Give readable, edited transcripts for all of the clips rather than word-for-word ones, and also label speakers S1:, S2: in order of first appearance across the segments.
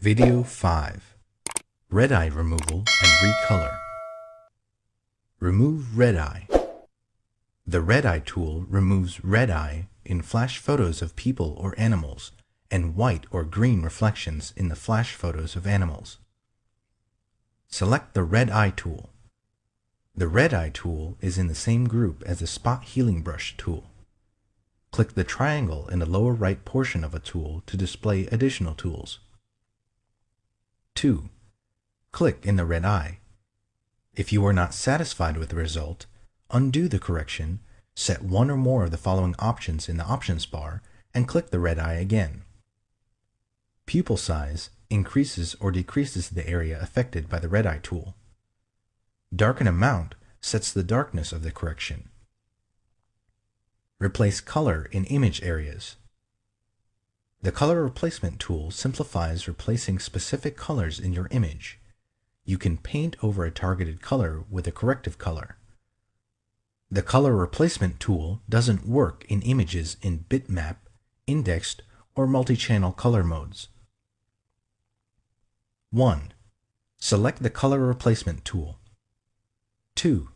S1: Video 5. Red eye removal and recolor. Remove red eye. The red eye tool removes red eye in flash photos of people or animals and white or green reflections in the flash photos of animals. Select the red eye tool. The red eye tool is in the same group as the spot healing brush tool. Click the triangle in the lower right portion of a tool to display additional tools. 2. Click in the red eye. If you are not satisfied with the result, undo the correction, set one or more of the following options in the options bar, and click the red eye again. Pupil size increases or decreases the area affected by the red eye tool. Darken amount sets the darkness of the correction. Replace color in image areas. The color replacement tool simplifies replacing specific colors in your image. You can paint over a targeted color with a corrective color. The color replacement tool doesn't work in images in bitmap, indexed, or multi-channel color modes. 1. Select the color replacement tool. 2.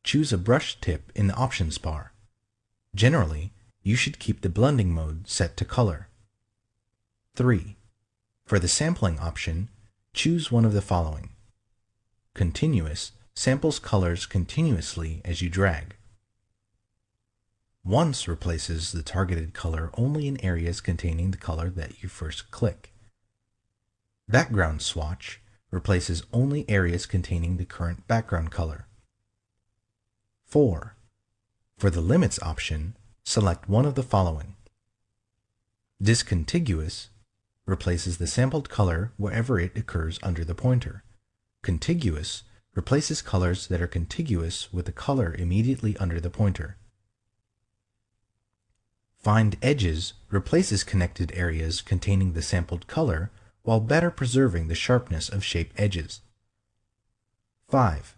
S1: Choose a brush tip in the options bar. Generally, you should keep the blending mode set to color. 3. For the sampling option, choose one of the following. Continuous samples colors continuously as you drag. Once replaces the targeted color only in areas containing the color that you first click. Background swatch replaces only areas containing the current background color. 4. For the limits option, select one of the following. Discontiguous replaces the sampled color wherever it occurs under the pointer. Contiguous replaces colors that are contiguous with the color immediately under the pointer. Find edges replaces connected areas containing the sampled color while better preserving the sharpness of shape edges. 5.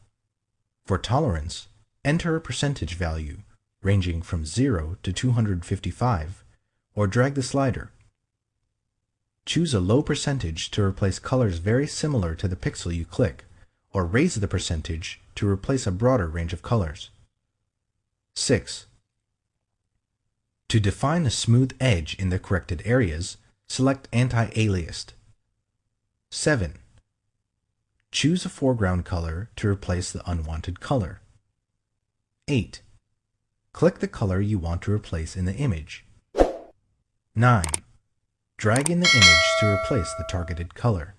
S1: For tolerance, enter a percentage value ranging from 0 to 255 or drag the slider. Choose a low percentage to replace colors very similar to the pixel you click, or raise the percentage to replace a broader range of colors. 6. To define a smooth edge in the corrected areas, select Anti-Aliased. 7. Choose a foreground color to replace the unwanted color. 8. Click the color you want to replace in the image. 9. Drag in the image to replace the targeted color.